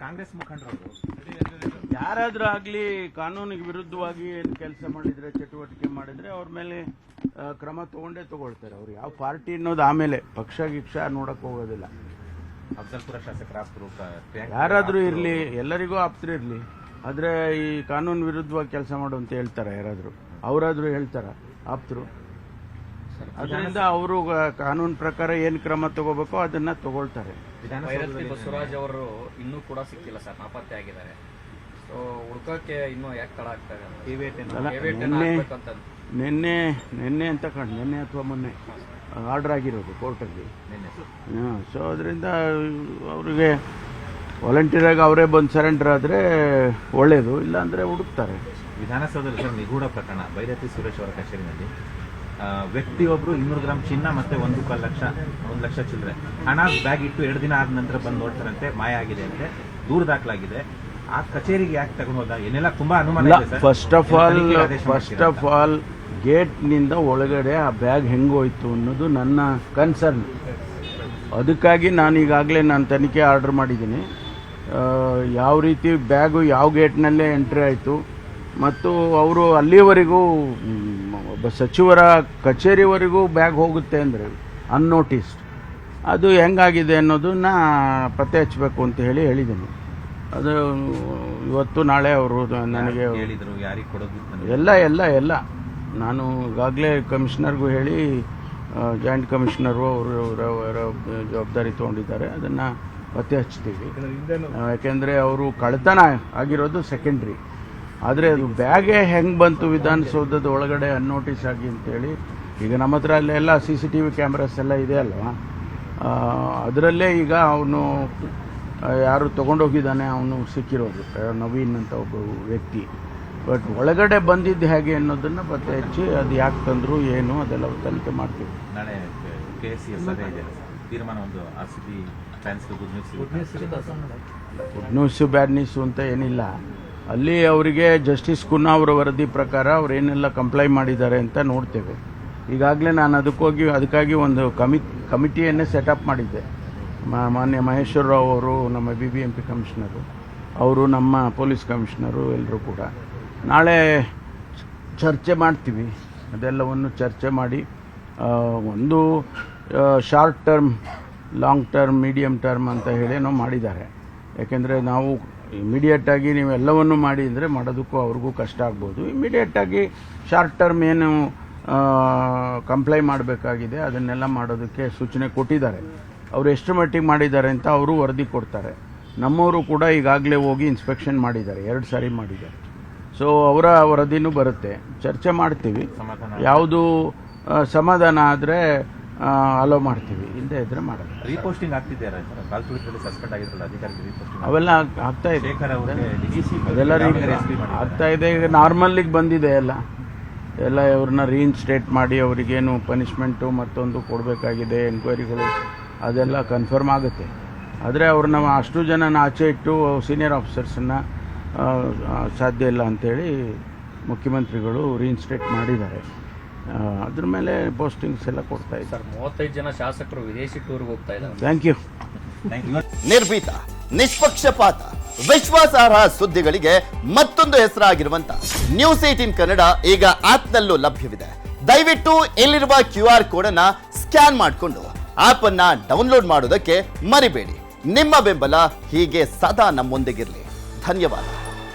ಕಾಂಗ್ರೆಸ್ ಮುಖಂಡರು ಯಾರಾದರೂ ಆಗಲಿ ಕಾನೂನಿಗೆ ವಿರುದ್ಧವಾಗಿ ಏನು ಕೆಲಸ ಮಾಡಿದರೆ, ಚಟುವಟಿಕೆ ಮಾಡಿದರೆ ಅವ್ರ ಮೇಲೆ ಕ್ರಮ ತಗೊಳ್ತಾರೆ. ಅವ್ರು ಯಾವ ಪಾರ್ಟಿ ಅನ್ನೋದು ಆಮೇಲೆ ಪಕ್ಷ ಗಿಕ್ಷ ನೋಡಕ್ಕೆ ಹೋಗೋದಿಲ್ಲ. ಅಫ್ಜಲ್ಪುರ ಶಾಸಕರ ಆಪ್ತರು ಯಾರಾದರೂ ಇರಲಿ, ಎಲ್ಲರಿಗೂ ಆಪ್ತರು ಇರಲಿ, ಆದರೆ ಈ ಕಾನೂನು ವಿರುದ್ಧವಾಗಿ ಕೆಲಸ ಮಾಡು ಅಂತ ಹೇಳ್ತಾರೆ ಯಾರಾದರೂ, ಅವರಾದರೂ ಹೇಳ್ತಾರ ಆಪ್ತರು? ಅದರಿಂದ ಅವರು ಕಾನೂನು ಪ್ರಕಾರ ಏನು ಕ್ರಮ ತಗೋಬೇಕೋ ಅದನ್ನ ತಗೊಳ್ತಾರೆ. ಬಸವರಾಜ್ ಅವರು ಇನ್ನೂ ಕೂಡ ಸಿಕ್ಕಿಲ್ಲ ಸರ್, ನಾಪತ್ತೆ ಆಗಿದ್ದಾರೆ. ಸೊ ಹುಡುಕಕ್ಕೆ ಇನ್ನೂ ಯಾಕೆ ತಡ ಆಗ್ತಾ ಇದೆ? ನಿನ್ನೆ ಅಂತ ಕಂಡು, ನಿನ್ನೆ ಅಥವಾ ಮೊನ್ನೆ ಆರ್ಡರ್ ಆಗಿರೋದು ಕೋರ್ಟಲ್ಲಿ. ಸೊ ಅದರಿಂದ ಅವರಿಗೆ ವಾಲಂಟಿಯರಾಗಿ ಅವರೇ ಬಂದು ಸರೆಂಡರ್ ಆದರೆ ಒಳ್ಳೆಯದು, ಇಲ್ಲಾಂದರೆ ಹುಡುಕ್ತಾರೆ. ವಿಧಾನಸೌಧದಲ್ಲಿ ಸರ್ ನಿಗೂಢ ಪ್ರಕರಣ, ಭೈರತಿ ಸುರೇಶ್ ಅವರ ಕಚೇರಿನಲ್ಲಿ ವ್ಯಕ್ತಿಯೊಬ್ಬರು 200 ಗ್ರಾಂ ಚಿನ್ನ ಮತ್ತೆ 1 ಲಕ್ಷ ಚಿಲ್ಲರೆ ಹಣ ಬ್ಯಾಗ್ ಇಟ್ಟು 2 ದಿನ ಆದ ನಂತರ ಬಂದು ನೋಡ್ತಾರಂತೆ, ಮಾಯ ಆಗಿದೆ ಅಂತೆ, ದೂರು ದಾಖಲಾಗಿದೆ. ಆ ಕಚೇರಿಗೆ ಯಾಕೆ ತಗೊಂಡು ಹೋದ ಏನೆಲ್ಲ ತುಂಬಾ ಅನುಮಾನ ಇದೆ. ಫಸ್ಟ್ ಆಫ್ ಆಲ್ ಗೇಟ್ನಿಂದ ಒಳಗಡೆ ಆ ಬ್ಯಾಗ್ ಹೆಂಗೋಯ್ತು ಅನ್ನೋದು ನನ್ನ ಕನ್ಸರ್ನ್. ಅದಕ್ಕಾಗಿ ನಾನು ಈಗಾಗಲೇ ತನಿಖೆ ಆರ್ಡರ್ ಮಾಡಿದ್ದೀನಿ. ಯಾವ ರೀತಿ ಬ್ಯಾಗು ಯಾವ ಗೇಟ್ನಲ್ಲೇ ಎಂಟ್ರಿ ಆಯಿತು ಮತ್ತು ಅವರು ಅಲ್ಲಿವರೆಗೂ ಒಬ್ಬ ಸಚಿವರ ಕಚೇರಿವರೆಗೂ ಬ್ಯಾಗ್ ಹೋಗುತ್ತೆ ಅಂದರೆ ಅನ್ನೋಟಿಸ್ಡ್, ಅದು ಹೆಂಗಾಗಿದೆ ಅನ್ನೋದನ್ನ ಪತ್ತೆ ಹಚ್ಚಬೇಕು ಅಂತ ಹೇಳಿದ್ದೀನಿ. ಅದು ಇವತ್ತು ನಾಳೆ ಅವರು ನನಗೆ ಹೇಳಿದರು ಯಾರಿಗೆ ಕೊಡೋದು ಎಲ್ಲ ನಾನು ಈಗಾಗಲೇ ಕಮಿಷನರ್ಗೂ ಹೇಳಿ, ಜಾಯಿಂಟ್ ಕಮಿಷನರು ಅವರು ಜವಾಬ್ದಾರಿ ತೊಗೊಂಡಿದ್ದಾರೆ, ಅದನ್ನು ಪತ್ತೆ ಹಚ್ತೀವಿ. ಯಾಕೆಂದರೆ ಅವರು ಕಳ್ಳತನ ಆಗಿರೋದು ಸೆಕೆಂಡ್ರಿ, ಆದರೆ ಅದು ಬ್ಯಾಗೇ ಹೆಂಗೆ ಬಂತು ವಿಧಾನಸೌಧದ ಒಳಗಡೆ ಅನ್ನೋಟಿಸ್ ಆಗಿ ಅಂತೇಳಿ. ಈಗ ನಮ್ಮ ಹತ್ರ ಅಲ್ಲೆಲ್ಲ CCTV ಕ್ಯಾಮ್ರಾಸ್ ಎಲ್ಲ ಇದೆ ಅಲ್ವಾ, ಅದರಲ್ಲೇ ಈಗ ಅವನು ಯಾರು ತೊಗೊಂಡೋಗಿದ್ದಾನೆ ಅವನು ಸಿಕ್ಕಿರೋದು, ನವೀನ್ ಅಂತ ಒಬ್ಬ ವ್ಯಕ್ತಿ. ಬಟ್ ಒಳಗಡೆ ಬಂದಿದ್ದು ಹೇಗೆ ಅನ್ನೋದನ್ನು ಪತ್ತೆ ಹಚ್ಚಿ ಅದು ಯಾಕೆ ತಂದರು ಏನು ಅದೆಲ್ಲ ತನಿಖೆ ಮಾಡ್ತೀವಿ. ನಾಳೆ KCS ತೀರ್ಮಾನ, ಒಂದು RCB ಫ್ಯಾನ್ಸ್ಗೆ ಗುಡ್ ನ್ಯೂಸು ಬ್ಯಾಡ್ ನ್ಯೂಸು ಅಂತ ಏನಿಲ್ಲ. ಅಲ್ಲಿ ಅವರಿಗೆ ಜಸ್ಟಿಸ್ ಕುನ್ನಾ ಅವರ ವರದಿ ಪ್ರಕಾರ ಅವ್ರು ಏನೆಲ್ಲ ಕಂಪ್ಲೈ ಮಾಡಿದ್ದಾರೆ ಅಂತ ನೋಡ್ತೇವೆ. ಈಗಾಗಲೇ ನಾನು ಅದಕ್ಕಾಗಿ ಒಂದು ಕಮಿಟಿಯನ್ನೇ ಸೆಟಪ್ ಮಾಡಿದ್ದೆ. ಮಾನ್ಯ ಮಹೇಶ್ವರ ರಾವ್ ಅವರು, ನಮ್ಮ BBMP ಕಮಿಷನರು, ಅವರು ನಮ್ಮ ಪೊಲೀಸ್ ಕಮಿಷನರು, ಎಲ್ಲರೂ ಕೂಡ ನಾಳೆ ಚರ್ಚೆ ಮಾಡ್ತೀವಿ. ಅದೆಲ್ಲವನ್ನು ಚರ್ಚೆ ಮಾಡಿ ಒಂದು short term, long term, medium term ಅಂತ ಹೇಳೇನೋ ಮಾಡಿದ್ದಾರೆ. ಯಾಕೆಂದರೆ ನಾವು ಇಮಿಡಿಯೇಟಾಗಿ ನೀವೆಲ್ಲವನ್ನು ಮಾಡಿ ಅಂದರೆ ಮಾಡೋದಕ್ಕೂ ಅವ್ರಿಗೂ ಕಷ್ಟ ಆಗ್ಬೋದು. ಇಮಿಡಿಯೇಟಾಗಿ ಶಾರ್ಟ್ ಟರ್ಮ್ ಏನು ಕಂಪ್ಲೈ ಮಾಡಬೇಕಾಗಿದೆ ಅದನ್ನೆಲ್ಲ ಮಾಡೋದಕ್ಕೆ ಸೂಚನೆ ಕೊಟ್ಟಿದ್ದಾರೆ. ಅವರು ಎಷ್ಟು ಮಟ್ಟಿಗೆ ಮಾಡಿದ್ದಾರೆ ಅಂತ ಅವರು ವರದಿ ಕೊಡ್ತಾರೆ. ನಮ್ಮವರು ಕೂಡ ಈಗಾಗಲೇ ಹೋಗಿ ಇನ್ಸ್ಪೆಕ್ಷನ್ ಮಾಡಿದ್ದಾರೆ, 2 ಸಾರಿ ಮಾಡಿದ್ದಾರೆ. ಸೊ ಅವರ ವರದಿನೂ ಬರುತ್ತೆ, ಚರ್ಚೆ ಮಾಡ್ತೀವಿ. ಯಾವುದು ಸಮಾಧಾನ ಆದರೆ ಅಲೋ ಮಾಡ್ತೀವಿ, ಇಲ್ಲದೆ ಇದ್ರೆ ಮಾಡಲ್ಲ. ರೀಪೋಸ್ಟಿಂಗ್ ಆಗ್ತಿದ್ದಾರೆ ಸಸ್ಪೆಂಡ್ ಆಗಿದ್ರಲ್ಲ ಅಧಿಕಾರಿಗಳು, ಅವೆಲ್ಲ ಆಗ್ತಾ ಇದೆ, ಅದೆಲ್ಲ ಆಗ್ತಾ ಇದೆ. ಈಗ ನಾರ್ಮಲ್ಲಿಗೆ ಬಂದಿದೆ ಎಲ್ಲ ಇವ್ರನ್ನ ರೀಇನ್ಸ್ಟೇಟ್ ಮಾಡಿ ಅವರಿಗೇನು ಪನಿಷ್ಮೆಂಟು ಮತ್ತೊಂದು ಕೊಡಬೇಕಾಗಿದೆ, ಎನ್ಕ್ವೈರಿಗಳು ಅದೆಲ್ಲ ಕನ್ಫರ್ಮ್ ಆಗುತ್ತೆ. ಆದರೆ ಅವ್ರನ್ನ ಅಷ್ಟು ಜನ ಆಚೆ ಇಟ್ಟು ಸೀನಿಯರ್ ಆಫೀಸರ್ಸನ್ನು ಸಾಧ್ಯ ಇಲ್ಲ ಅಂಥೇಳಿ ಮುಖ್ಯಮಂತ್ರಿಗಳು ರೀಇನ್ಸ್ಟೇಟ್ ಮಾಡಿದ್ದಾರೆ. ಅದ್ರ ಮೇಲೆ ಪೋಸ್ಟಿಂಗ್ಸ್ ಎಲ್ಲ ಕೊಡ್ತಾ ಇದ್ದಾರೆ. 35 ಜನ ಶಾಸಕರು ವಿದೇಶಿ ಟೂರ್ಗೆ ಹೋಗ್ತಾ ಇದ್ದಾರೆ. Thank you. ನಿರ್ಭೀತ, ನಿಷ್ಪಕ್ಷಪಾತ, ವಿಶ್ವಾಸಾರ್ಹ ಸುದ್ದಿಗಳಿಗೆ ಮತ್ತೊಂದು ಹೆಸರಾಗಿರುವಂತ ನ್ಯೂಸ್ 18 ಕನ್ನಡ ಈಗ ಆಪ್ನಲ್ಲೂ ಲಭ್ಯವಿದೆ. ದಯವಿಟ್ಟು ಇಲ್ಲಿರುವ QR ಕೋಡ್ ಅನ್ನ ಸ್ಕ್ಯಾನ್ ಮಾಡಿಕೊಂಡು ಆಪ್ ಅನ್ನ ಡೌನ್ಲೋಡ್ ಮಾಡೋದಕ್ಕೆ ಮರಿಬೇಡಿ. ನಿಮ್ಮ ಬೆಂಬಲ ಹೀಗೆ ಸದಾ ನಮ್ಮೊಂದಿಗಿರಲಿ. ಧನ್ಯವಾದ.